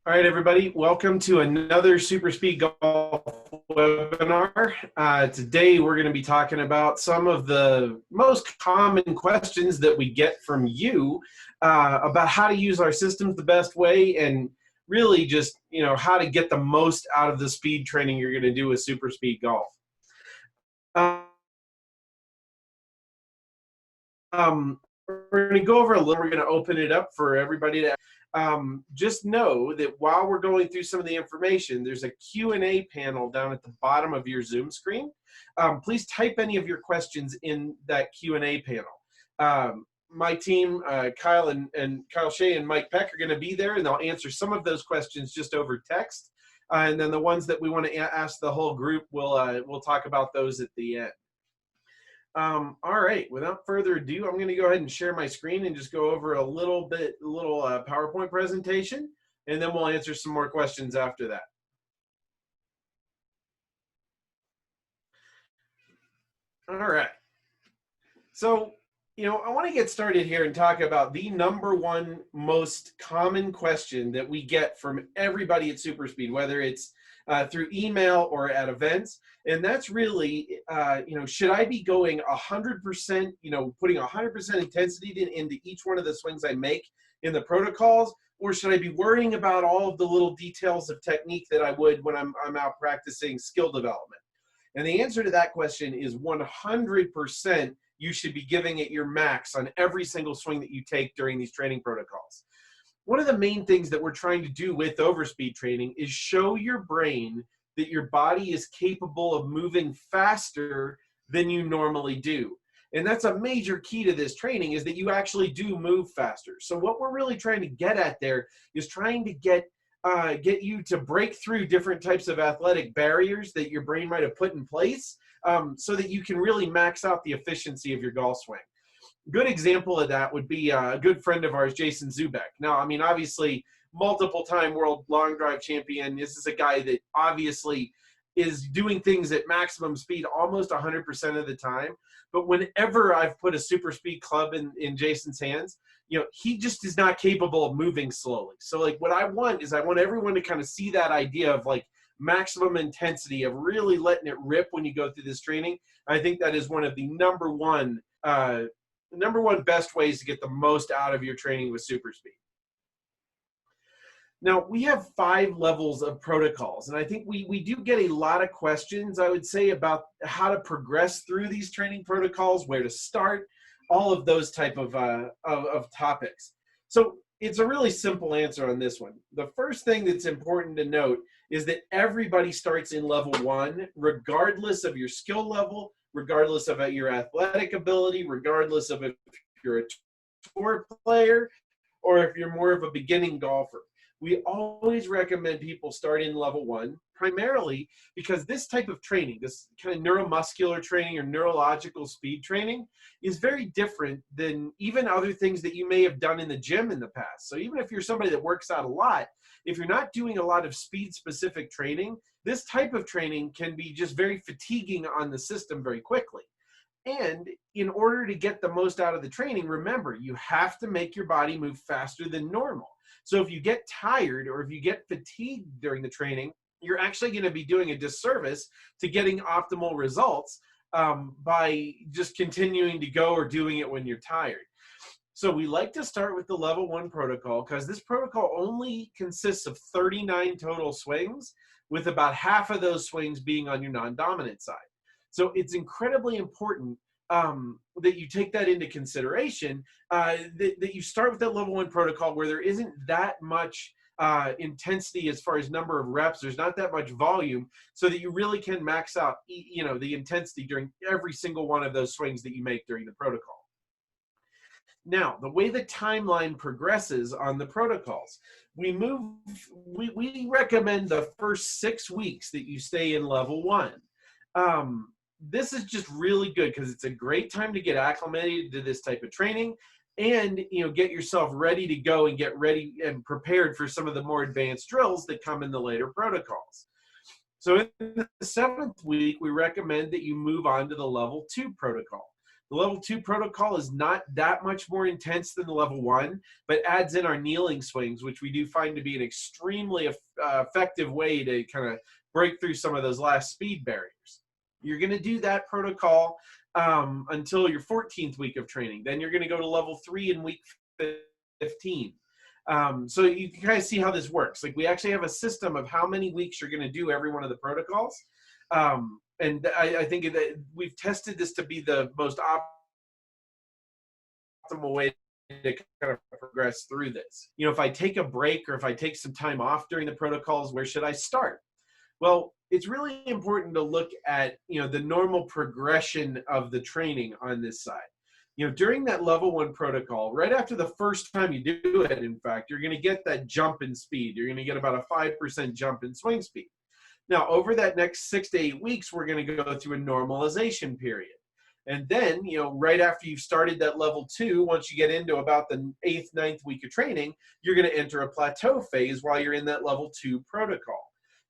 All right, everybody, welcome to another SuperSpeed Golf webinar. Today, we're going to be talking about some of the most common questions that we get from you about how to use our systems the best way and really just, how to get the most out of the speed training you're going to do with SuperSpeed Golf. We're going to go over a little, we're going to open it up for everybody to just know that while we're going through some of the information, there's a Q&A panel down at the bottom of your Zoom screen. Please type any of your questions in that Q&A panel. My team, Kyle and Kyle Shea and Mike Peck are going to be there, and they'll answer some of those questions just over text. And then the ones that we want to ask the whole group, we'll talk about those at the end. All right, without further ado, I'm going to go ahead and share my screen and just go over a little PowerPoint presentation, and then we'll answer some more questions after that. All right. So, I want to get started here and talk about the #1 most common question that we get from everybody at SuperSpeed, whether it's through email or at events. And that's really, should I be going 100%, putting 100% intensity into each one of the swings I make in the protocols, or should I be worrying about all of the little details of technique that I would when I'm out practicing skill development? And the answer to that question is 100% you should be giving it your max on every single swing that you take during these training protocols. One of the main things that we're trying to do with overspeed training is show your brain that your body is capable of moving faster than you normally do. And that's a major key to this training, is that you actually do move faster. So what we're really trying to get at there is trying to get you to break through different types of athletic barriers that your brain might have put in place, so that you can really max out the efficiency of your golf swing. Good example of that would be a good friend of ours, Jason Zubek. Now, I mean, obviously, multiple-time world long drive champion. This is a guy that obviously is doing things at maximum speed almost 100% of the time. But whenever I've put a super speed club in Jason's hands, he just is not capable of moving slowly. So like what I want is I want everyone to kind of see that idea of like maximum intensity, of really letting it rip when you go through this training. I think that is one of the number one best ways to get the most out of your training with SuperSpeed. Now, we have 5 levels of protocols, and I think we do get a lot of questions, I would say, about how to progress through these training protocols, where to start, all of those type of topics. So it's a really simple answer on this one. The first thing that's important to note is that everybody starts in level 1, regardless of your skill level, regardless of your athletic ability, regardless of if you're a tour player or if you're more of a beginning golfer. We always recommend people start in level 1, primarily because this type of training, this kind of neuromuscular training or neurological speed training, is very different than even other things that you may have done in the gym in the past. So even if you're somebody that works out a lot, if you're not doing a lot of speed-specific training, this type of training can be just very fatiguing on the system very quickly. And in order to get the most out of the training, remember, you have to make your body move faster than normal. So if you get tired or if you get fatigued during the training, you're actually going to be doing a disservice to getting optimal results by just continuing to go or doing it when you're tired. So we like to start with the level 1 protocol, because this protocol only consists of 39 total swings, with about half of those swings being on your non-dominant side. So it's incredibly important that you take that into consideration, that you start with that level 1 protocol where there isn't that much intensity as far as number of reps. There's not that much volume, so that you really can max out, the intensity during every single one of those swings that you make during the protocol. Now, the way the timeline progresses on the protocols, we recommend the first 6 weeks that you stay in level 1. This is just really good because it's a great time to get acclimated to this type of training and get yourself ready to go and get ready and prepared for some of the more advanced drills that come in the later protocols. So in the 7th week, we recommend that you move on to the level 2 protocol. The level 2 protocol is not that much more intense than the level 1, but adds in our kneeling swings, which we do find to be an extremely effective way to kind of break through some of those last speed barriers. You're going to do that protocol until your 14th week of training. Then you're going to go to level 3 in week 15. So you can kind of see how this works. Like, we actually have a system of how many weeks you're going to do every one of the protocols. And I think that we've tested this to be the most optimal way to kind of progress through this. You know, if I take a break or if I take some time off during the protocols, where should I start? Well, it's really important to look at, you know, the normal progression of the training on this side. You know, during that level 1 protocol, right after the first time you do it, in fact, you're going to get that jump in speed. You're going to get about a 5% jump in swing speed. Now, over that next 6 to 8 weeks, we're going to go through a normalization period. And then, you know, right after you've started that level 2, once you get into about the 8th, 9th week of training, you're going to enter a plateau phase while you're in that level 2 protocol.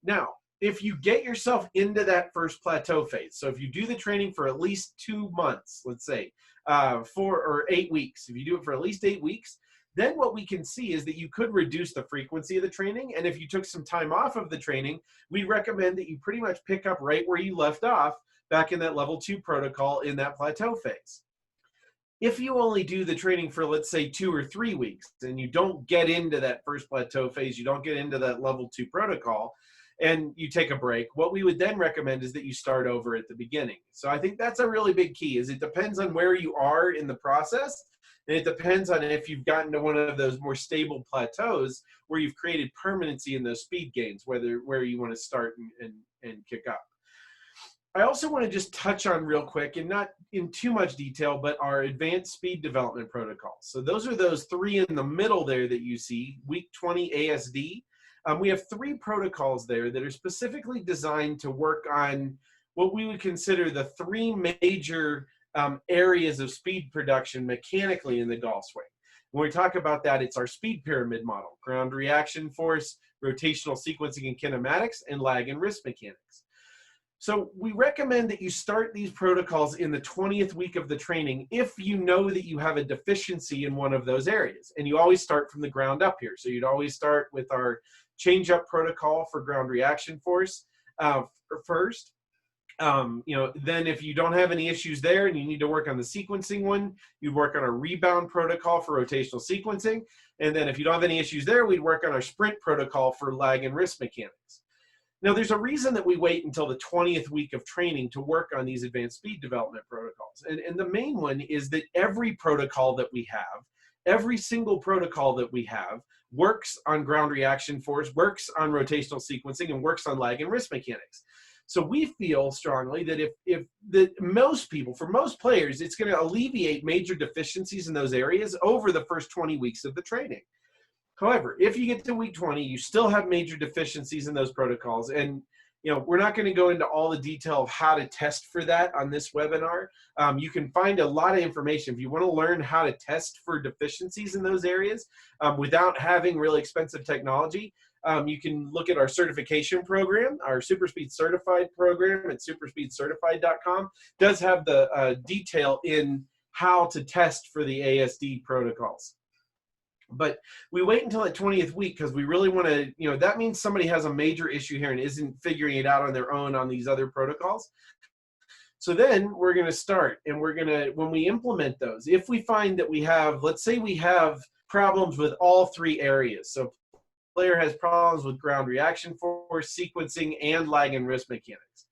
Now, if you get yourself into that first plateau phase, so if you do the training for at least 2 months, let's say, 4 or 8 weeks, if you do it for at least 8 weeks, then what we can see is that you could reduce the frequency of the training. And if you took some time off of the training, we recommend that you pretty much pick up right where you left off back in that level 2 protocol in that plateau phase. If you only do the training for, let's say, 2 or 3 weeks, and you don't get into that first plateau phase, you don't get into that level 2 protocol, and you take a break, what we would then recommend is that you start over at the beginning. So I think that's a really big key, is it depends on where you are in the process. And it depends on if you've gotten to one of those more stable plateaus where you've created permanency in those speed gains, where you want to start and kick up. I also want to just touch on real quick, and not in too much detail, but our advanced speed development protocols. So those are those 3 in the middle there that you see, week 20 ASD. We have 3 protocols there that are specifically designed to work on what we would consider the 3 major areas of speed production mechanically in the golf swing. When we talk about that, it's our speed pyramid model: ground reaction force, rotational sequencing and kinematics, and lag and wrist mechanics. So we recommend that you start these protocols in the 20th week of the training if you know that you have a deficiency in one of those areas. And you always start from the ground up here. So you'd always start with our change-up protocol for ground reaction force first. You know, then if you don't have any issues there and you need to work on the sequencing one, you'd work on a rebound protocol for rotational sequencing. And then if you don't have any issues there, we'd work on our sprint protocol for lag and wrist mechanics. Now, there's a reason that we wait until the 20th week of training to work on these advanced speed development protocols. And the main one is that every protocol that we have, every single protocol that we have, works on ground reaction force, works on rotational sequencing, and works on lag and wrist mechanics. So we feel strongly that for most players, it's going to alleviate major deficiencies in those areas over the first 20 weeks of the training. However, if you get to week 20, you still have major deficiencies in those protocols. And, you know, we're not going to go into all the detail of how to test for that on this webinar. You can find a lot of information. If you want to learn how to test for deficiencies in those areas without having really expensive technology, you can look at our certification program. Our SuperSpeed Certified program at superspeedcertified.com does have the detail in how to test for the ASD protocols. But we wait until that 20th week because we really want to, you know, that means somebody has a major issue here and isn't figuring it out on their own on these other protocols. So then we're going to start, and we're going to, when we implement those, if we find that we have, let's say we have problems with all 3 areas. So player has problems with ground reaction force, sequencing, and lag and wrist mechanics.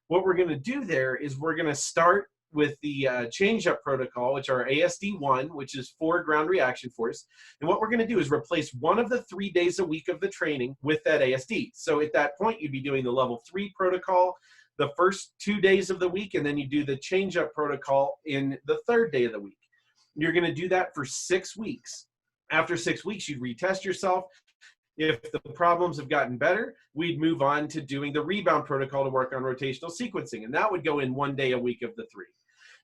What we're going to do there is we're going to start with the change-up protocol, which are ASD1, which is for ground reaction force. And what we're going to do is replace one of the 3 days a week of the training with that ASD. So at that point, you'd be doing the level 3 protocol the first 2 days of the week, and then you do the change-up protocol in the 3rd day of the week. You're going to do that for 6 weeks. After 6 weeks, you'd retest yourself. If the problems have gotten better, we'd move on to doing the rebound protocol to work on rotational sequencing, and that would go in 1 day a week of the 3.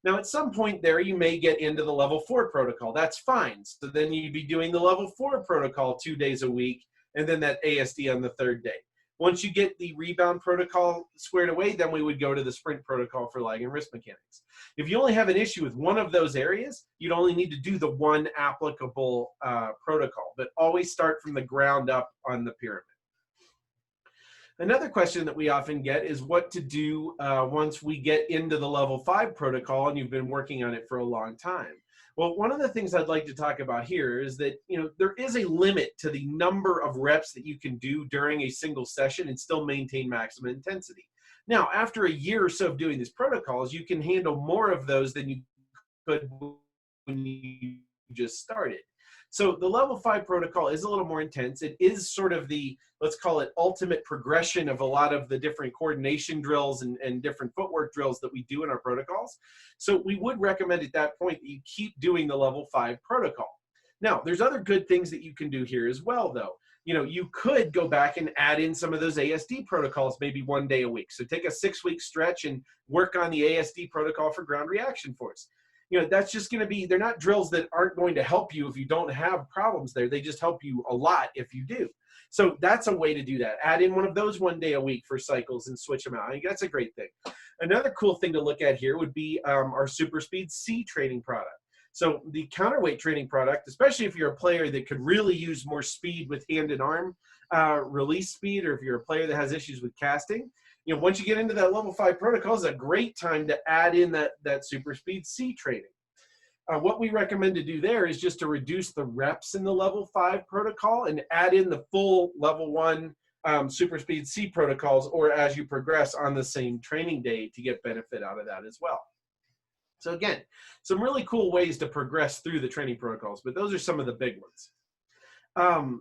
Now, at some point there, you may get into the level 4 protocol. That's fine. So then you'd be doing the level 4 protocol 2 days a week, and then that ASD on the 3rd day. Once you get the rebound protocol squared away, then we would go to the sprint protocol for lag and wrist mechanics. If you only have an issue with one of those areas, you'd only need to do the one applicable protocol, but always start from the ground up on the pyramid. Another question that we often get is what to do once we get into the level 5 protocol and you've been working on it for a long time. Well, one of the things I'd like to talk about here is that, there is a limit to the number of reps that you can do during a single session and still maintain maximum intensity. Now, after a year or so of doing these protocols, you can handle more of those than you could when you just started. So the level 5 protocol is a little more intense. It is sort of the, let's call it, ultimate progression of a lot of the different coordination drills and different footwork drills that we do in our protocols. So we would recommend at that point that you keep doing the level 5 protocol. Now, there's other good things that you can do here as well, though. You could go back and add in some of those ASD protocols maybe 1 day a week. So take a 6-week stretch and work on the ASD protocol for ground reaction force. That's just going to be, they're not drills that aren't going to help you if you don't have problems there. They just help you a lot if you do. So that's a way to do that. Add in one of those 1 day a week for cycles and switch them out. I think that's a great thing. Another cool thing to look at here would be our SuperSpeed C training product. So the counterweight training product, especially if you're a player that could really use more speed with hand and arm release speed, or if you're a player that has issues with casting, once you get into that level 5 protocol, is a great time to add in that SuperSpeed C training. What we recommend to do there is just to reduce the reps in the level 5 protocol and add in the full level 1 SuperSpeed C protocols, or as you progress on the same training day, to get benefit out of that as well. So again, some really cool ways to progress through the training protocols, but those are some of the big ones.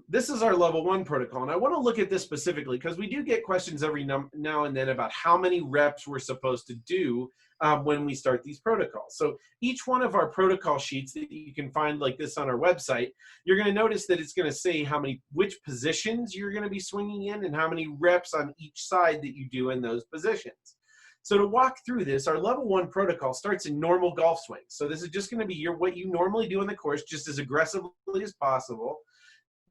This is our level 1 protocol, and I want to look at this specifically because we do get questions every now and then about how many reps we're supposed to do when we start these protocols. So each one of our protocol sheets that you can find like this on our website, you're going to notice that it's going to say which positions you're going to be swinging in and how many reps on each side that you do in those positions. So to walk through this, our level 1 protocol starts in normal golf swings. So this is just going to be what you normally do in the course, just as aggressively as possible.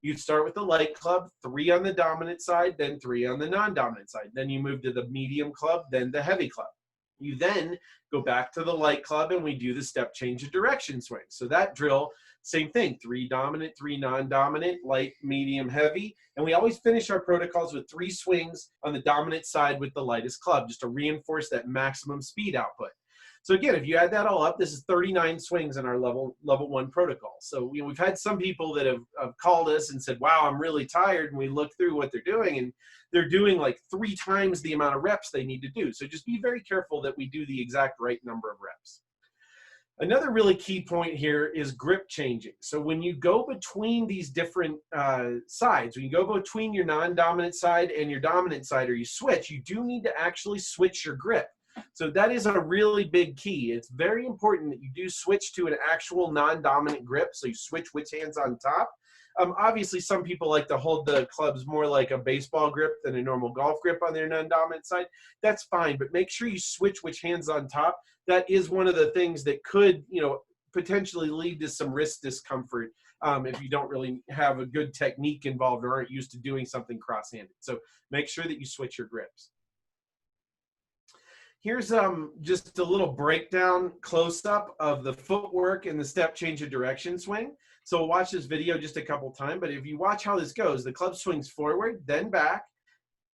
You'd start with the light club, 3 on the dominant side, then 3 on the non-dominant side. Then you move to the medium club, then the heavy club. You then go back to the light club and we do the step change of direction swing. So that drill, same thing, 3 dominant, 3 non-dominant, light, medium, heavy. And we always finish our protocols with 3 swings on the dominant side with the lightest club, just to reinforce that maximum speed output. So again, if you add that all up, this is 39 swings in our level 1 protocol. So we've had some people that have called us and said, wow, I'm really tired. And we look through what they're doing, and they're doing like 3 times the amount of reps they need to do. So just be very careful that we do the exact right number of reps. Another really key point here is grip changing. So when you go between these different sides, when you go between your non-dominant side and your dominant side, or you switch, you do need to actually switch your grip. So that is a really big key. It's very important that you do switch to an actual non-dominant grip. So you switch which hand's on top. Obviously, some people like to hold the clubs more like a baseball grip than a normal golf grip on their non-dominant side. That's fine, but make sure you switch which hand's on top. That is one of the things that could, potentially lead to some wrist discomfort if you don't really have a good technique involved or aren't used to doing something cross-handed. So make sure that you switch your grips. Here's just a little breakdown close-up of the footwork and the step change of direction swing. So we'll watch this video just a couple times, but if you watch how this goes, the club swings forward, then back.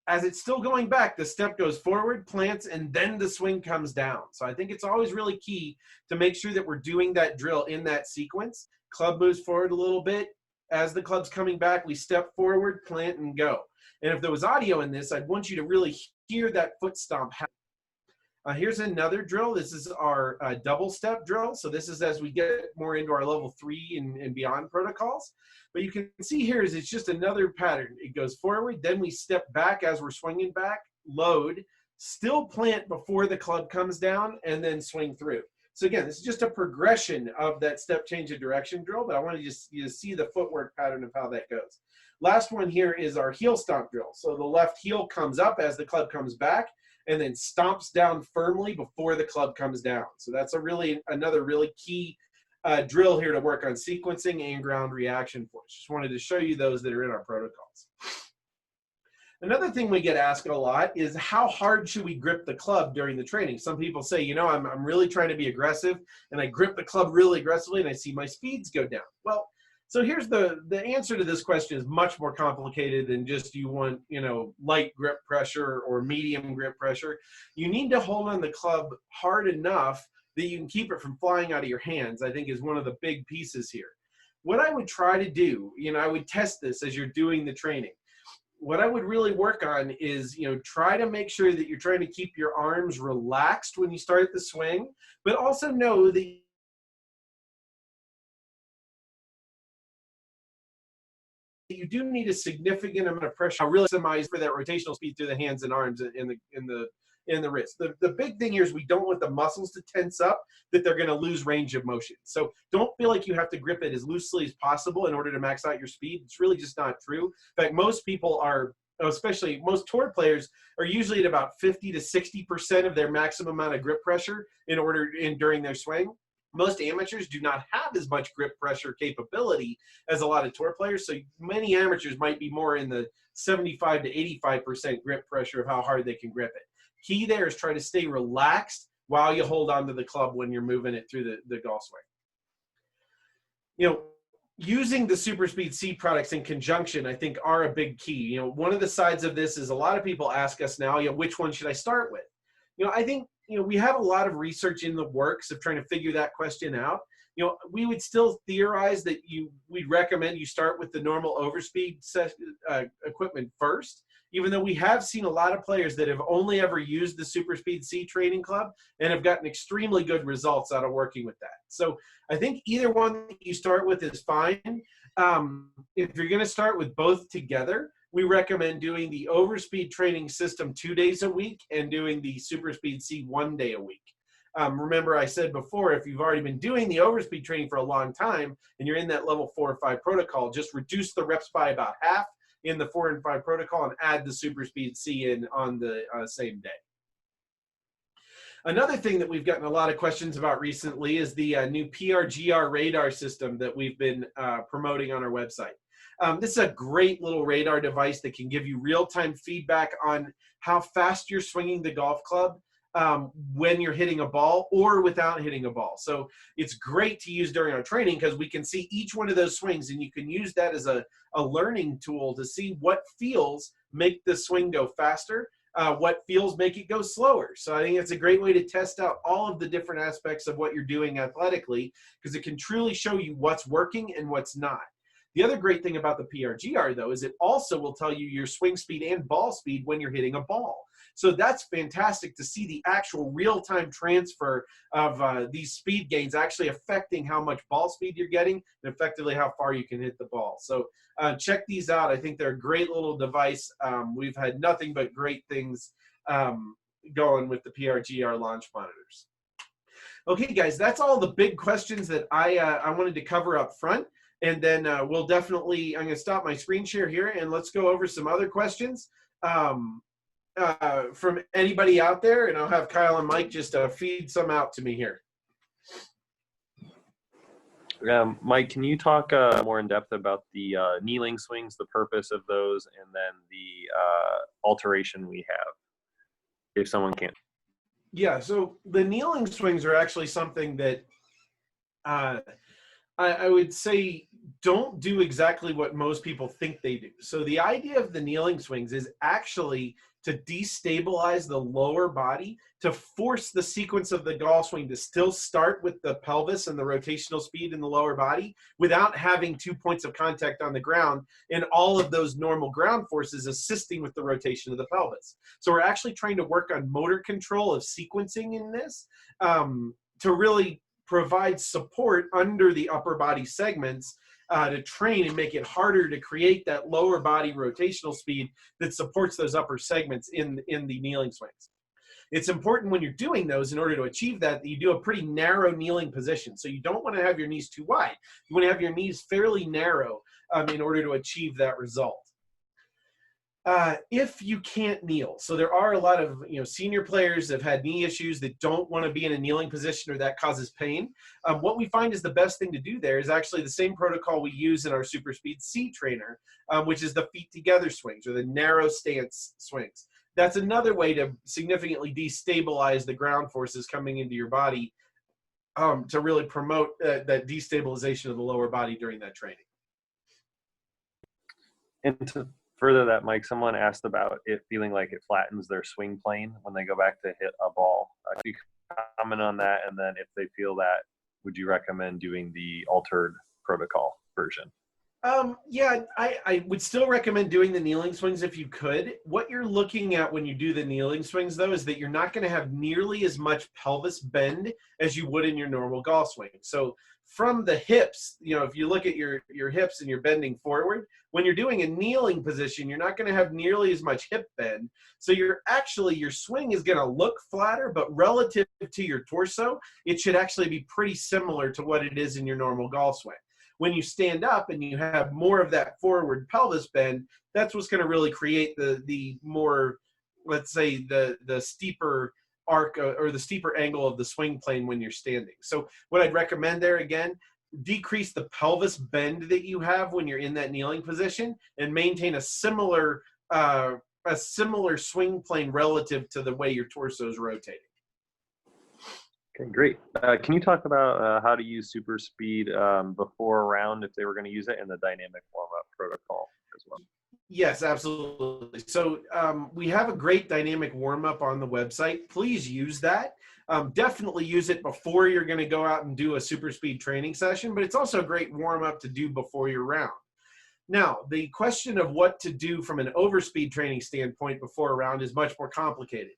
As it's still going back, the step goes forward, plants, and then the swing comes down. So I think it's always really key to make sure that we're doing that drill in that sequence. Club moves forward a little bit. As the club's coming back, we step forward, plant, and go. And if there was audio in this, I'd want you to really hear that foot stomp happen. Here's another drill. This is our double step drill. So this is as we get more into our level 3 and beyond protocols. But you can see here is it's just another pattern. It goes forward, then we step back as we're swinging back, load, still plant before the club comes down, and then swing through. So again, this is just a progression of that step change of direction drill, but I want you to see the footwork pattern of how that goes. Last one here is our heel stomp drill. So the left heel comes up as the club comes back, and then stomps down firmly before the club comes down. So that's another really key drill here to work on sequencing and ground reaction force. Just wanted to show you those that are in our protocols. Another thing we get asked a lot is how hard should we grip the club during the training? Some people say, you know, I'm really trying to be aggressive and I grip the club really aggressively and I see my speeds go down. Well, so here's the answer to this question is much more complicated than just you want, you know, light grip pressure or medium grip pressure. You need to hold on the club hard enough that you can keep it from flying out of your hands, I think is one of the big pieces here. What I would try to do, you know, I would test this as you're doing the training. What I would really work on is, you know, try to make sure that you're trying to keep your arms relaxed when you start the swing, but also know that you do need a significant amount of pressure to really maximize for that rotational speed through the hands and arms in the wrist. The big thing here is we don't want the muscles to tense up that they're going to lose range of motion. So don't feel like you have to grip it as loosely as possible in order to max out your speed. It's really just not true. In fact, most people are, especially most tour players, are usually at about 50 to 60% of their maximum amount of grip pressure during their swing. Most amateurs do not have as much grip pressure capability as a lot of tour players. So many amateurs might be more in the 75 to 85% grip pressure of how hard they can grip it. Key there is try to stay relaxed while you hold onto the club when you're moving it through the golf swing. You know, using the SuperSpeed C products in conjunction, I think, are a big key. You know, one of the sides of this is a lot of people ask us now, you know, which one should I start with? You know, I think, you know, we have a lot of research in the works of trying to figure that question out. You know, we would still theorize that we'd recommend you start with the normal overspeed equipment first, even though we have seen a lot of players that have only ever used the SuperSpeed C training club and have gotten extremely good results out of working with that. So I think either one that you start with is fine. If you're going to start with both together, we recommend doing the overspeed training system 2 days a week and doing the SuperSpeed C 1 day a week. Remember I said before, if you've already been doing the overspeed training for a long time and you're in that level 4 or 5 protocol, just reduce the reps by about half in the 4 and 5 protocol and add the SuperSpeed C in on the same day. Another thing that we've gotten a lot of questions about recently is the new PRGR radar system that we've been promoting on our website. This is a great little radar device that can give you real-time feedback on how fast you're swinging the golf club when you're hitting a ball or without hitting a ball. So it's great to use during our training because we can see each one of those swings, and you can use that as a learning tool to see what feels make the swing go faster, what feels make it go slower. So I think it's a great way to test out all of the different aspects of what you're doing athletically, because it can truly show you what's working and what's not. The other great thing about the PRGR, though, is it also will tell you your swing speed and ball speed when you're hitting a ball. So that's fantastic to see the actual real-time transfer of these speed gains actually affecting how much ball speed you're getting and effectively how far you can hit the ball. So check these out. I think they're a great little device. We've had nothing but great things going with the PRGR launch monitors. Okay, guys, that's all the big questions that I wanted to cover up front. And then we'll definitely, I'm going to stop my screen share here and let's go over some other questions from anybody out there. And I'll have Kyle and Mike just feed some out to me here. Mike, can you talk more in depth about the kneeling swings, the purpose of those, and then the alteration we have, if someone can't? Yeah, so the kneeling swings are actually something that I would say don't do exactly what most people think they do. So the idea of the kneeling swings is actually to destabilize the lower body, to force the sequence of the golf swing to still start with the pelvis and the rotational speed in the lower body without having 2 points of contact on the ground and all of those normal ground forces assisting with the rotation of the pelvis. So we're actually trying to work on motor control of sequencing in this to really provide support under the upper body segments to train and make it harder to create that lower body rotational speed that supports those upper segments in the kneeling swings. It's important when you're doing those, in order to achieve that you do a pretty narrow kneeling position. So you don't want to have your knees too wide. You want to have your knees fairly narrow in order to achieve that result. If you can't kneel. So there are a lot of senior players that have had knee issues that don't want to be in a kneeling position or that causes pain. What we find is the best thing to do there is actually the same protocol we use in our SuperSpeed C trainer, which is the feet together swings or the narrow stance swings. That's another way to significantly destabilize the ground forces coming into your body, to really promote that destabilization of the lower body during that training. And to further that, Mike, someone asked about it feeling like it flattens their swing plane when they go back to hit a ball. Could you comment on that? And then if they feel that, would you recommend doing the altered protocol version? Yeah, I would still recommend doing the kneeling swings if you could. What you're looking at when you do the kneeling swings, though, is that you're not going to have nearly as much pelvis bend as you would in your normal golf swing. So from the hips, if you look at your hips and you're bending forward, when you're doing a kneeling position, you're not going to have nearly as much hip bend. So your swing is going to look flatter, but relative to your torso, it should actually be pretty similar to what it is in your normal golf swing. When you stand up and you have more of that forward pelvis bend, that's what's going to really create the more, let's say, the steeper arc or the steeper angle of the swing plane when you're standing. So what I'd recommend there, again, decrease the pelvis bend that you have when you're in that kneeling position and maintain a similar swing plane relative to the way your torso is rotating. Okay, great. Can you talk about how to use SuperSpeed before a round if they were going to use it, and the dynamic warm-up protocol as well? Yes, absolutely. So we have a great dynamic warm-up on the website. Please use that. Definitely use it before you're going to go out and do a SuperSpeed training session, but it's also a great warm-up to do before your round. Now, the question of what to do from an overspeed training standpoint before a round is much more complicated.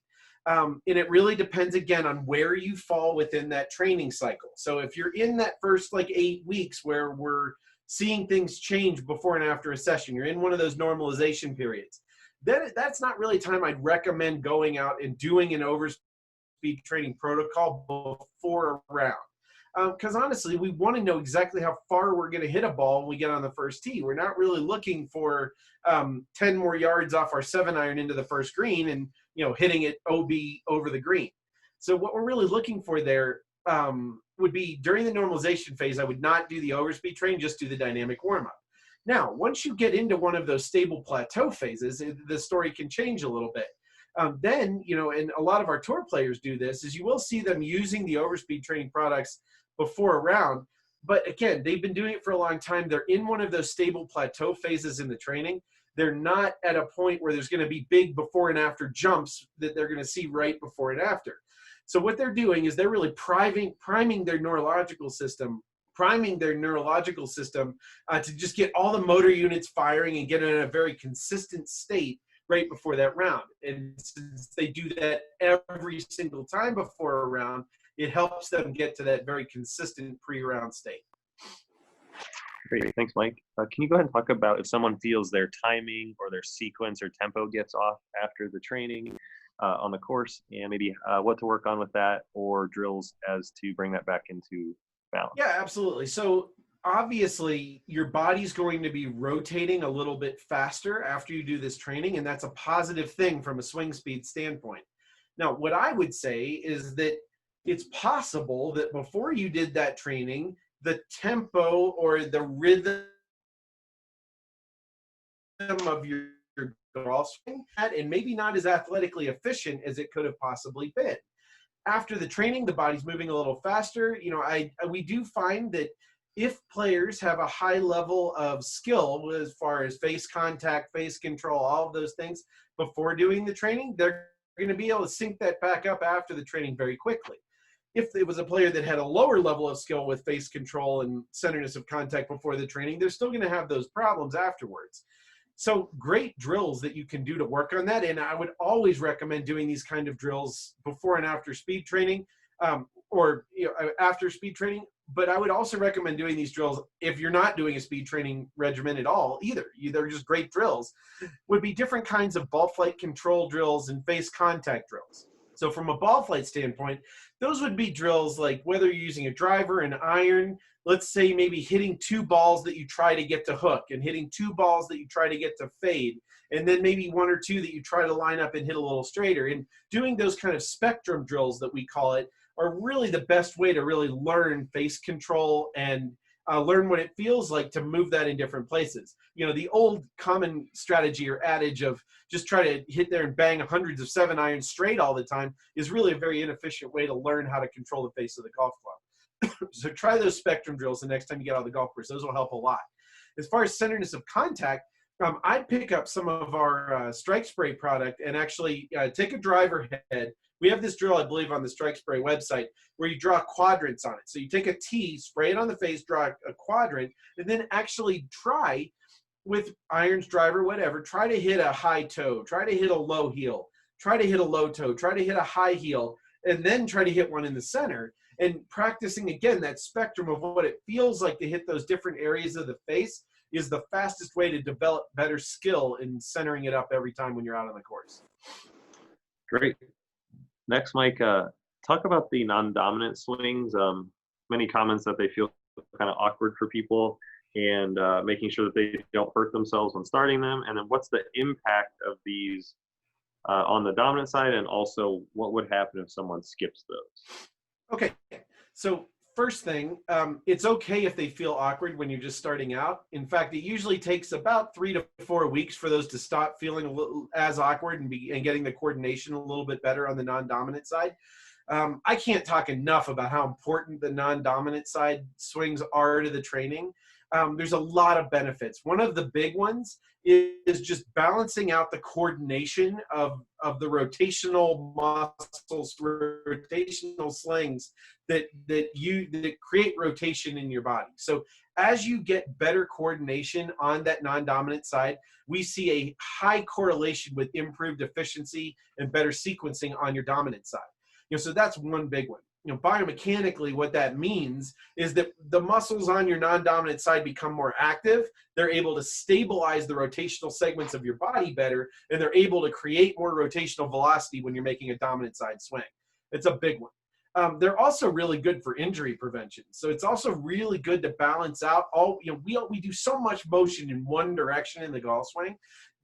And it really depends, again, on where you fall within that training cycle. So if you're in that first 8 weeks where we're seeing things change before and after a session, you're in one of those normalization periods, then that's not really time I'd recommend going out and doing an overspeed training protocol before a round. Because honestly, we want to know exactly how far we're going to hit a ball when we get on the first tee. We're not really looking for 10 more yards off our 7-iron into the first green and hitting it OB over the green. So what we're really looking for there would be during the normalization phase. I would not do the overspeed train, just do the dynamic warm-up. Now, once you get into one of those stable plateau phases, the story can change a little bit. Then, and a lot of our tour players do this, is you will see them using the overspeed training products before a round. But again, they've been doing it for a long time. They're in one of those stable plateau phases in the training. They're not at a point where there's going to be big before and after jumps that they're going to see right before and after. So what they're doing is they're really priming their neurological system to just get all the motor units firing and get in a very consistent state right before that round. And since they do that every single time before a round, it helps them get to that very consistent pre-round state. Great. Thanks, Mike. Can you go ahead and talk about if someone feels their timing or their sequence or tempo gets off after the training on the course, and maybe what to work on with that, or drills as to bring that back into balance? Yeah, absolutely. So obviously your body's going to be rotating a little bit faster after you do this training, and that's a positive thing from a swing speed standpoint. Now, what I would say is that it's possible that before you did that training, the tempo or the rhythm of your golf swing and maybe not as athletically efficient as it could have possibly been. After the training, the body's moving a little faster. We do find that if players have a high level of skill as far as face contact, face control, all of those things before doing the training, they're going to be able to sync that back up after the training very quickly. If it was a player that had a lower level of skill with face control and centerness of contact before the training, they're still going to have those problems afterwards. So great drills that you can do to work on that. And I would always recommend doing these kind of drills before and after speed training or after speed training. But I would also recommend doing these drills if you're not doing a speed training regimen at all either. They're just great drills. Would be different kinds of ball flight control drills and face contact drills. So from a ball flight standpoint, those would be drills like whether you're using a driver, an iron, let's say maybe hitting 2 balls that you try to get to hook and hitting 2 balls that you try to get to fade and then maybe one or two that you try to line up and hit a little straighter. And doing those kind of spectrum drills that we call it are really the best way to really learn face control and learn what it feels like to move that in different places. You know, the old common strategy or adage of just try to hit there and bang hundreds of 7-irons straight all the time is really a very inefficient way to learn how to control the face of the golf club. So try those spectrum drills the next time you get out of the golf course. Those will help a lot. As far as centeredness of contact, I pick up some of our strike spray product and actually take a driver head. We have this drill, I believe, on the Strike Spray website where you draw quadrants on it. So you take a T, spray it on the face, draw a quadrant, and then actually try with irons, driver, whatever, try to hit a high toe, try to hit a low heel, try to hit a low toe, try to hit a high heel, and then try to hit one in the center. And practicing, again, that spectrum of what it feels like to hit those different areas of the face is the fastest way to develop better skill in centering it up every time when you're out on the course. Great. Next, Mike, talk about the non-dominant swings. Many comments that they feel kind of awkward for people, and making sure that they don't hurt themselves when starting them. And then what's the impact of these on the dominant side, and also what would happen if someone skips those? Okay, so first thing, it's okay if they feel awkward when you're just starting out. In fact, it usually takes about 3 to 4 weeks for those to stop feeling a little as awkward and getting the coordination a little bit better on the non-dominant side. I can't talk enough about how important the non-dominant side swings are to the training. There's a lot of benefits. One of the big ones is just balancing out the coordination of the rotational muscles, rotational slings that create rotation in your body. So as you get better coordination on that non-dominant side, we see a high correlation with improved efficiency and better sequencing on your dominant side. So that's one big one. Biomechanically, what that means is that the muscles on your non-dominant side become more active. They're able to stabilize the rotational segments of your body better, and they're able to create more rotational velocity when you're making a dominant side swing. It's a big one. They're also really good for injury prevention. So it's also really good to balance out all, we do so much motion in one direction in the golf swing.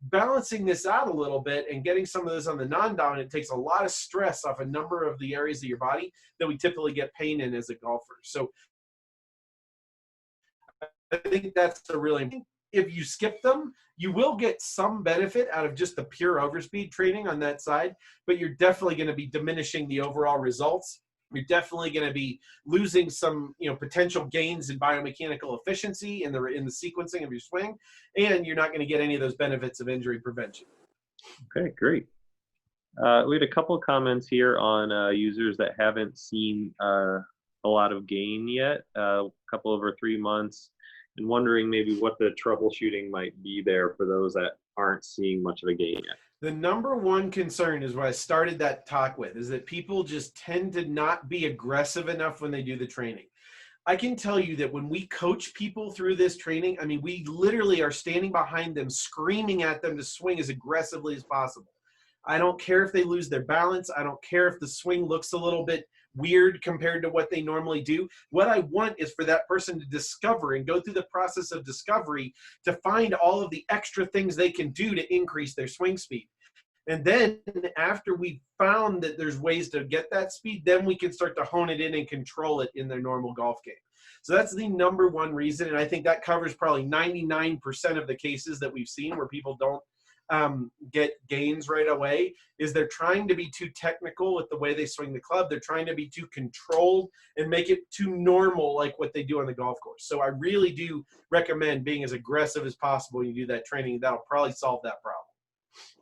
Balancing this out a little bit and getting some of this on the non-dominant takes a lot of stress off a number of the areas of your body that we typically get pain in as a golfer. So I think that's a really, if you skip them, you will get some benefit out of just the pure overspeed training on that side, but you're definitely going to be diminishing the overall results. You're definitely going to be losing some, potential gains in biomechanical efficiency in the sequencing of your swing, and you're not going to get any of those benefits of injury prevention. Okay, great. We had a couple of comments here on users that haven't seen a lot of gain yet, a couple over 3 months, and wondering maybe what the troubleshooting might be there for those that aren't seeing much of a gain yet. The number one concern is what I started that talk with, is that people just tend to not be aggressive enough when they do the training. I can tell you that when we coach people through this training, we literally are standing behind them, screaming at them to swing as aggressively as possible. I don't care if they lose their balance. I don't care if the swing looks a little bit weird compared to what they normally do. What I want is for that person to discover and go through the process of discovery to find all of the extra things they can do to increase their swing speed. And then after we found that there's ways to get that speed, then we can start to hone it in and control it in their normal golf game. So that's the number one reason. And I think that covers probably 99% of the cases that we've seen where people don't get gains right away, is they're trying to be too technical with the way they swing the club. They're trying to be too controlled and make it too normal like what they do on the golf course. So I really do recommend being as aggressive as possible when you do that training. That'll probably solve that problem.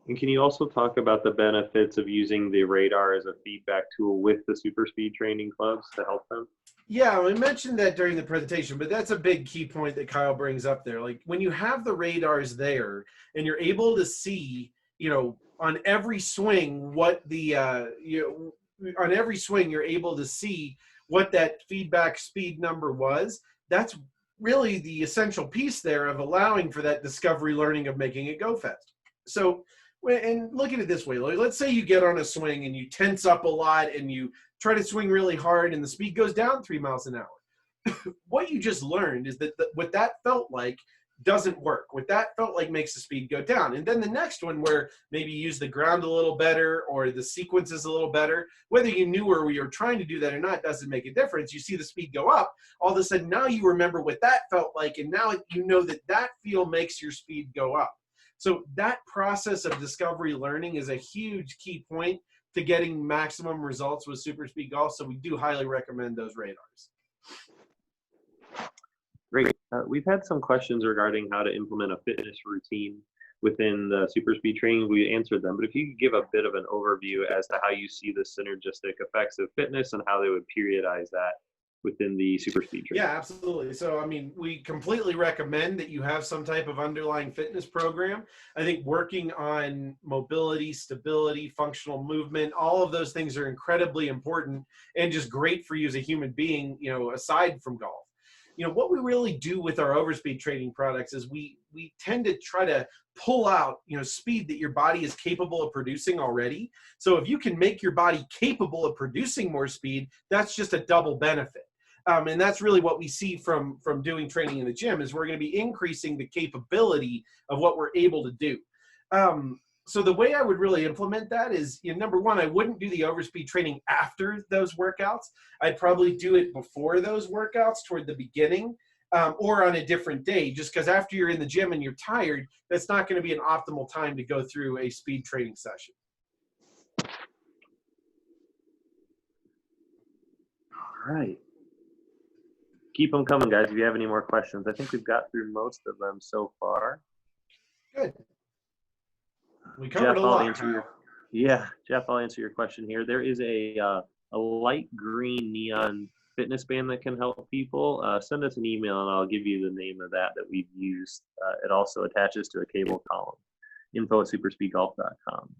And can you also talk about the benefits of using the radar as a feedback tool with the SuperSpeed training clubs to help them? Yeah, I mentioned that during the presentation, but that's a big key point that Kyle brings up there. Like when you have the radars there and you're able to see, on every swing what the on every swing you're able to see what that feedback speed number was. That's really the essential piece there of allowing for that discovery learning of making it go fast. So, and look at it this way, let's say you get on a swing and you tense up a lot and you try to swing really hard and the speed goes down 3 miles an hour. What you just learned is that what that felt like, doesn't work. What that felt like makes the speed go down. And then the next one where maybe you use the ground a little better or the sequence is a little better, whether you knew or you were trying to do that or not doesn't make a difference. You see the speed go up, all of a sudden now you remember what that felt like, and now you know that that feel makes your speed go up. So that process of discovery learning is a huge key point to getting maximum results with SuperSpeed Golf. So we do highly recommend those radars. Great. We've had some questions regarding how to implement a fitness routine within the SuperSpeed training. We answered them, but if you could give a bit of an overview as to how you see the synergistic effects of fitness and how they would periodize that within the SuperSpeed training. Yeah, absolutely. So, I mean, we completely recommend that you have some type of underlying fitness program. I think working on mobility, stability, functional movement, all of those things are incredibly important and just great for you as a human being, you know, aside from golf. You know, what we really do with our overspeed training products is we tend to try to pull out, you know, speed that your body is capable of producing already. So if you can make your body capable of producing more speed, that's just a double benefit. And that's really what we see from doing training in the gym is we're going to be increasing the capability of what we're able to do. So the way I would really implement that is, you know, number one, I wouldn't do the overspeed training after those workouts. I'd probably do it before those workouts toward the beginning or on a different day, just because after you're in the gym and you're tired, that's not going to be an optimal time to go through a speed training session. All right. Keep them coming, guys, if you have any more questions. I think we've got through most of them so far. Good. We covered a lot. Jeff, I'll answer your question here. There is a light green neon fitness band that can help people. Send us an email and I'll give you the name of that we've used. It also attaches to a cable column. info@superspeedgolf.com.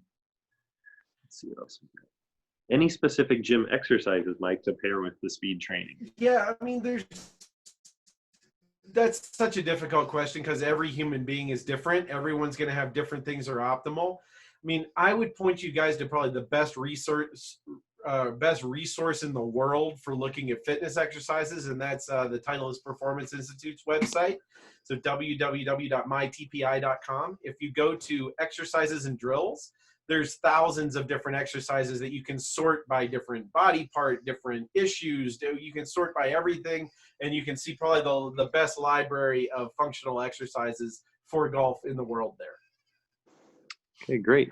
Let's see what else we got. Any specific gym exercises, Mike, to pair with the speed training? Yeah, I mean, that's such a difficult question because every human being is different. Everyone's going to have different things that are optimal. I mean, I would point you guys to probably the best resource in the world for looking at fitness exercises, and that's the Titleist Performance Institute's website. So www.mytpi.com. If you go to exercises and drills, there's thousands of different exercises that you can sort by different body part, different issues. You can sort by everything, and you can see probably the best library of functional exercises for golf in the world there. Okay, great.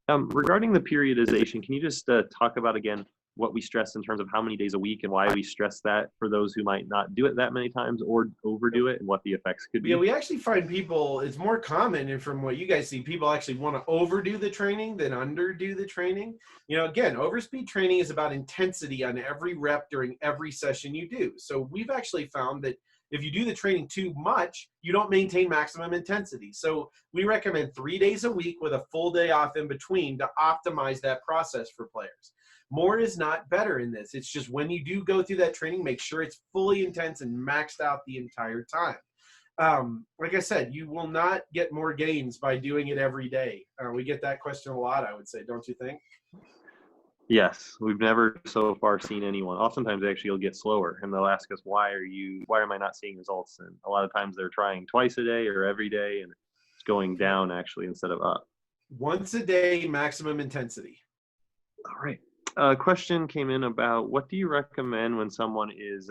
Regarding the periodization, can you just talk about again what we stress in terms of how many days a week and why we stress that for those who might not do it that many times or overdo it and what the effects could be? Yeah, we actually find people, it's more common, and from what you guys see, people actually want to overdo the training than underdo the training. You know, again, overspeed training is about intensity on every rep during every session you do. So we've actually found that if you do the training too much, you don't maintain maximum intensity. So we recommend 3 days a week with a full day off in between to optimize that process for players. More is not better in this. It's just when you do go through that training, make sure it's fully intense and maxed out the entire time. Like I said, you will not get more gains by doing it every day. We get that question a lot, I would say, don't you think? Yes, we've never so far seen anyone. Oftentimes, actually, you'll get slower, and they'll ask us, "Why am I not seeing results?" And a lot of times, they're trying twice a day or every day, and it's going down actually instead of up. Once a day, maximum intensity. All right. A question came in about what do you recommend when someone is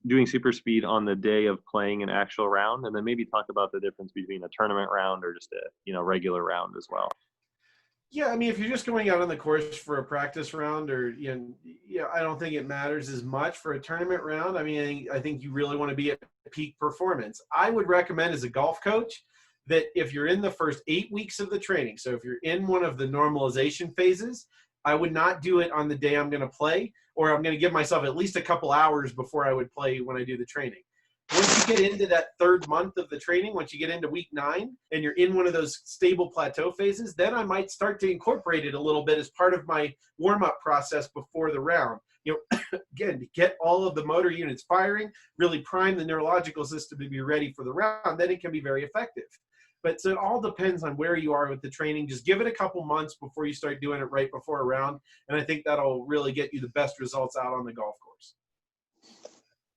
doing super speed on the day of playing an actual round, and then maybe talk about the difference between a tournament round or just a regular round as well. Yeah, I mean, if you're just going out on the course for a practice round, or I don't think it matters as much. For a tournament round, I mean, I think you really want to be at peak performance. I would recommend as a golf coach that if you're in the first 8 weeks of the training, so if you're in one of the normalization phases, I would not do it on the day I'm going to play, or I'm going to give myself at least a couple hours before I would play when I do the training. Once you get into that third month of the training, once you get into week 9 and you're in one of those stable plateau phases, then I might start to incorporate it a little bit as part of my warm-up process before the round. Again, to get all of the motor units firing, really prime the neurological system to be ready for the round, then it can be very effective. But so it all depends on where you are with the training. Just give it a couple months before you start doing it right before a round, and I think that'll really get you the best results out on the golf course.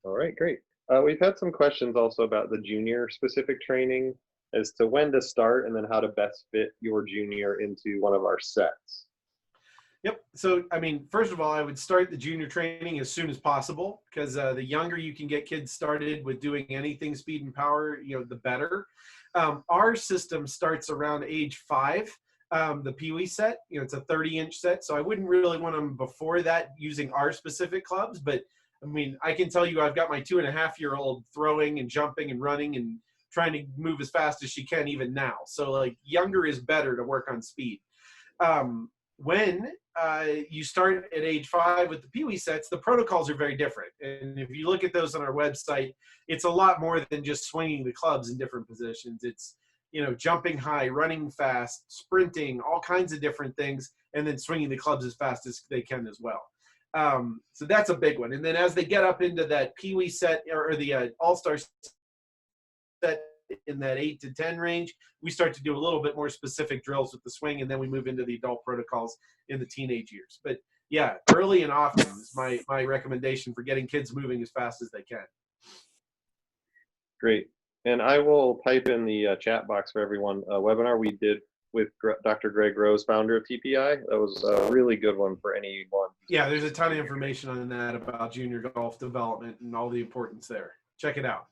All right, great. We've had some questions also about the junior specific training as to when to start and then how to best fit your junior into one of our sets. Yep. So, I mean, first of all, I would start the junior training as soon as possible because the younger you can get kids started with doing anything speed and power, the better. Our system starts around age 5. The Pee Wee set, it's a 30-inch set. So I wouldn't really want them before that using our specific clubs. But I mean, I can tell you I've got my 2.5-year-old throwing and jumping and running and trying to move as fast as she can even now. So like younger is better to work on speed. When you start at age 5 with the Pee Wee sets, the protocols are very different. And if you look at those on our website, it's a lot more than just swinging the clubs in different positions. It's, jumping high, running fast, sprinting, all kinds of different things, and then swinging the clubs as fast as they can as well. So that's a big one. And then as they get up into that Pee Wee set or the All-Star set in that 8 to 10 range, we start to do a little bit more specific drills with the swing, and then we move into the adult protocols in the teenage years. But yeah, early and often is my recommendation for getting kids moving as fast as they can. Great. And I will type in the chat box for everyone a webinar we did with Dr. Greg Rose, founder of TPI. That was a really good one for anyone. Yeah, there's a ton of information on that about junior golf development and all the importance there. Check it out.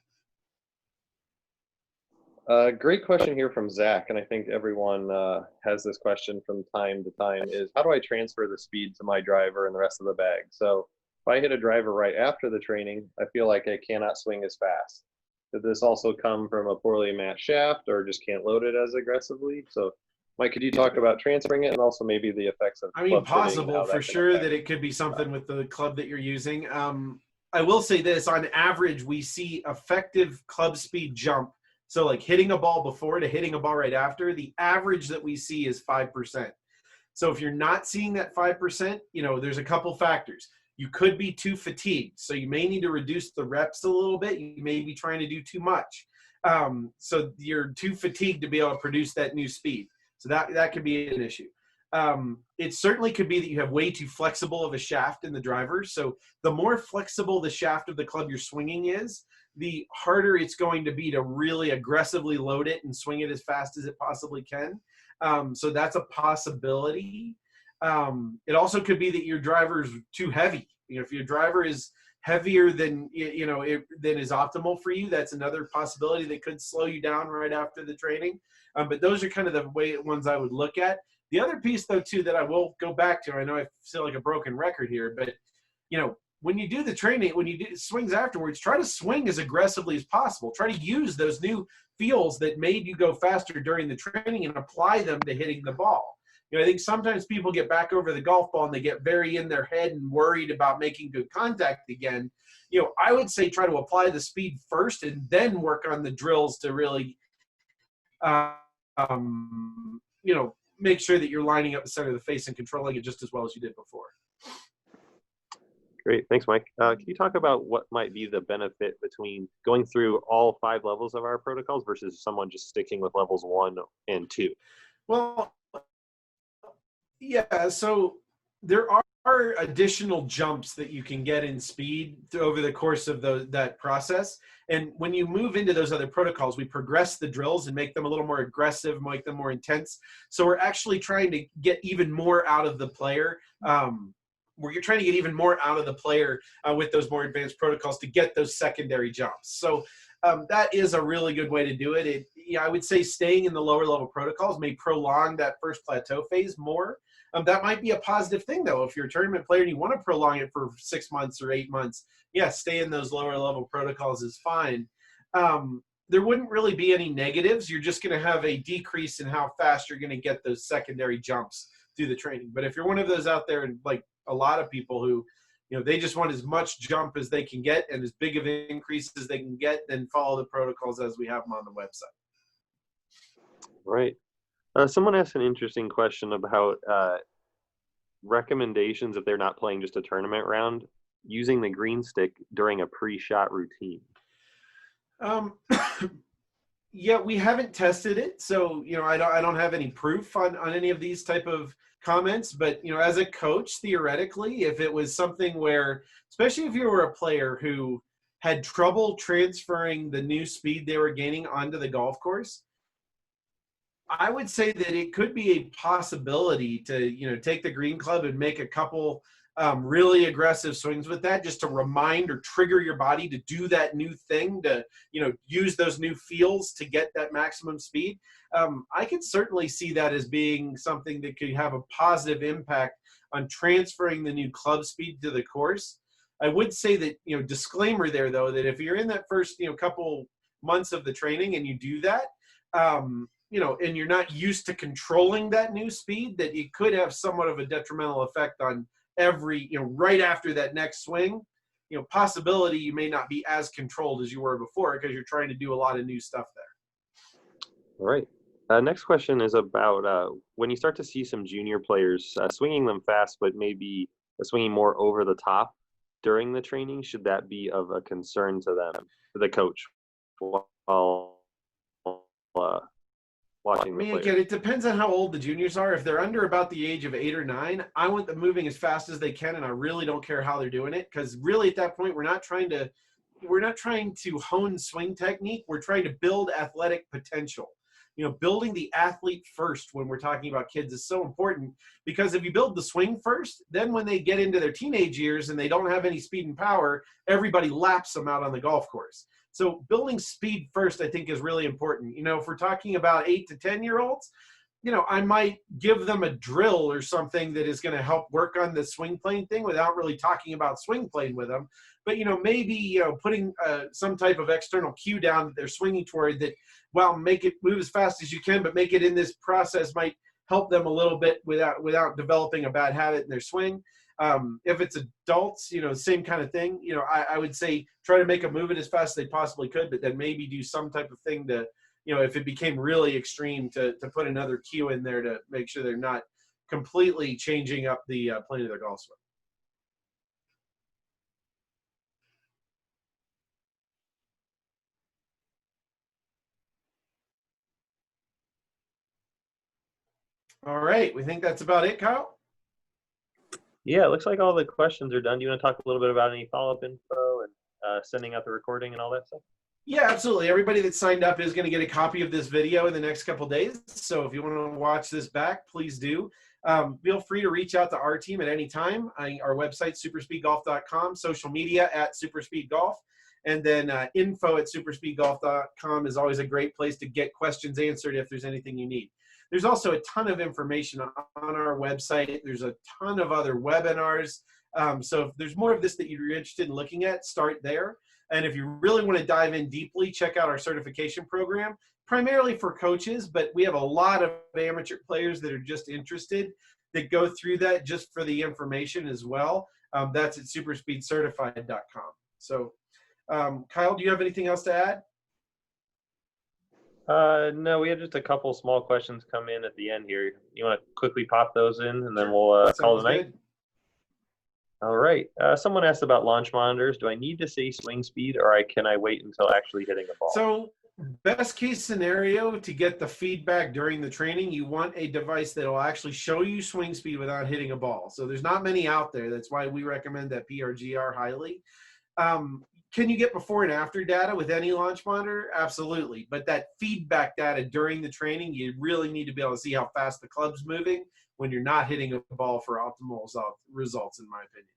Great question here from Zach, and I think everyone has this question from time to time, is how do I transfer the speed to my driver and the rest of the bag? So if I hit a driver right after the training, I feel like I cannot swing as fast. Did this also come from a poorly matched shaft or just can't load it as aggressively? So Mike, could you talk about transferring it and also maybe the effects of possible for sure that it could be something with the club that you're using. I will say this, on average, we see effective club speed jump. So like hitting a ball before to hitting a ball right after, the average that we see is 5%. So if you're not seeing that 5%, there's a couple factors. You could be too fatigued. So you may need to reduce the reps a little bit. You may be trying to do too much. So you're too fatigued to be able to produce that new speed. So that could be an issue. It certainly could be that you have way too flexible of a shaft in the driver. So the more flexible the shaft of the club you're swinging is, the harder it's going to be to really aggressively load it and swing it as fast as it possibly can. So that's a possibility. It also could be that your driver is too heavy. If your driver is heavier than than is optimal for you, that's another possibility that could slow you down right after the training. But those are kind of the ones I would look at. The other piece, though, too, that I will go back to, I know I feel like a broken record here, but when you do the training, when you do swings afterwards, try to swing as aggressively as possible. Try to use those new feels that made you go faster during the training and apply them to hitting the ball. I think sometimes people get back over the golf ball and they get very in their head and worried about making good contact again. I would say try to apply the speed first and then work on the drills to really, make sure that you're lining up the center of the face and controlling it just as well as you did before. Great. Thanks, Mike. Can you talk about what might be the benefit between going through all 5 levels of our protocols versus someone just sticking with levels 1 and 2? Well, yeah, so there are additional jumps that you can get in speed over the course of that process. And when you move into those other protocols, we progress the drills and make them a little more aggressive, make them more intense. So we're actually trying to get even more out of the player. You're trying to get even more out of the player with those more advanced protocols to get those secondary jumps. So that is a really good way to do it. I would say staying in the lower level protocols may prolong that first plateau phase more. That might be a positive thing, though. If you're a tournament player and you want to prolong it for 6 months or 8 months, stay in those lower level protocols is fine. There wouldn't really be any negatives. You're just going to have a decrease in how fast you're going to get those secondary jumps through the training. But if you're one of those out there, and like a lot of people who, they just want as much jump as they can get and as big of an increase as they can get, then follow the protocols as we have them on the website. Right. Someone asked an interesting question about recommendations if they're not playing just a tournament round, using the green stick during a pre-shot routine. Yeah, we haven't tested it, so I don't have any proof on any of these type of comments. But as a coach, theoretically, if it was something where, especially if you were a player who had trouble transferring the new speed they were gaining onto the golf course, I would say that it could be a possibility to, take the green club and make a couple really aggressive swings with that, just to remind or trigger your body to do that new thing, to, use those new feels to get that maximum speed. I could certainly see that as being something that could have a positive impact on transferring the new club speed to the course. I would say that, disclaimer there though, that if you're in that first, couple months of the training and you do that, and you're not used to controlling that new speed, that it could have somewhat of a detrimental effect on every, right after that next swing, possibility you may not be as controlled as you were before because you're trying to do a lot of new stuff there. All right. Next question is about when you start to see some junior players swinging them fast, but maybe swinging more over the top during the training, should that be of a concern to them, to the coach, while watching the players? Again, it depends on how old the juniors are. If they're under about the age of 8 or 9, I want them moving as fast as they can, and I really don't care how they're doing it, because really at that point we're not trying to hone swing technique. We're trying to build athletic potential. Building the athlete first when we're talking about kids is so important, because if you build the swing first, then when they get into their teenage years and they don't have any speed and power, everybody laps them out on the golf course. So building speed first, I think, is really important. If we're talking about 8 to 10-year-olds, I might give them a drill or something that is going to help work on the swing plane thing without really talking about swing plane with them. But, maybe, putting some type of external cue down that they're swinging toward that, well, make it move as fast as you can, but make it in this process might help them a little bit without developing a bad habit in their swing. If it's adults, same kind of thing. I would say try to make them move it as fast as they possibly could, but then maybe do some type of thing to, if it became really extreme, to put another cue in there to make sure they're not completely changing up the plane of their golf swing. All right. We think that's about it, Kyle? Yeah, it looks like all the questions are done. Do you want to talk a little bit about any follow-up info and sending out the recording and all that stuff? Yeah, absolutely. Everybody that signed up is going to get a copy of this video in the next couple of days. So if you want to watch this back, please do. Feel free to reach out to our team at any time. Our website, superspeedgolf.com, social media at superspeedgolf, and then info@superspeedgolf.com is always a great place to get questions answered if there's anything you need. There's also a ton of information on our website. There's a ton of other webinars. So if there's more of this that you're interested in looking at, start there. And if you really want to dive in deeply, check out our certification program, primarily for coaches, but we have a lot of amateur players that are just interested that go through that just for the information as well. That's at superspeedcertified.com. So, Kyle, do you have anything else to add? No, we had just a couple small questions come in at the end here. You want to quickly pop those in, and then we'll call it a night? Good. All right. Someone asked about launch monitors. Do I need to say swing speed, or can I wait until actually hitting a ball? So best case scenario, to get the feedback during the training, you want a device that will actually show you swing speed without hitting a ball. So there's not many out there. That's why we recommend that PRGR highly. Can you get before and after data with any launch monitor? Absolutely. But that feedback data during the training, you really need to be able to see how fast the club's moving when you're not hitting a ball for optimal results, in my opinion.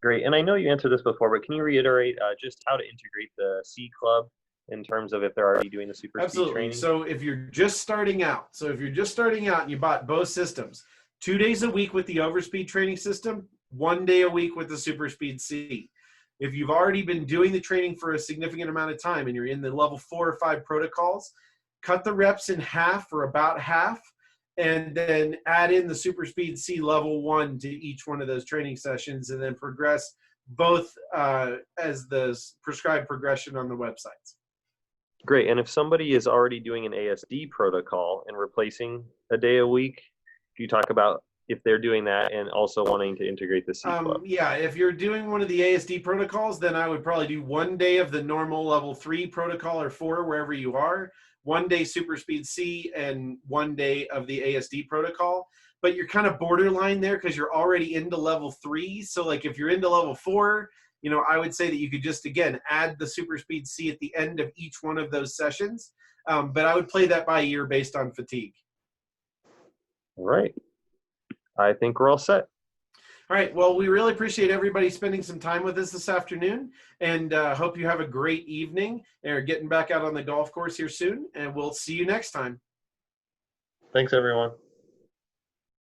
Great. And I know you answered this before, but can you reiterate just how to integrate the C Club in terms of if they're already doing the SuperSpeed training? So if you're just starting out, and you bought both systems, 2 days a week with the Overspeed training system, 1 day a week with the SuperSpeed C. If you've already been doing the training for a significant amount of time and you're in the level 4 or 5 protocols, cut the reps in half or about half, and then add in the SuperSpeed C level 1 to each one of those training sessions, and then progress both as the prescribed progression on the websites. Great. And if somebody is already doing an ASD protocol and replacing a day a week, do you talk about if they're doing that and also wanting to integrate the C Club? Yeah, if you're doing one of the ASD protocols, then I would probably do 1 day of the normal level 3 protocol or 4, wherever you are, 1 day SuperSpeed C, and 1 day of the ASD protocol. But you're kind of borderline there because you're already into level 3. So like if you're into level 4, you know, I would say that you could just, again, add the SuperSpeed C at the end of each one of those sessions. But I would play that by ear based on fatigue. All right. I think we're all set. All right. Well, we really appreciate everybody spending some time with us this afternoon, and hope you have a great evening and are getting back out on the golf course here soon. And we'll see you next time. Thanks, everyone.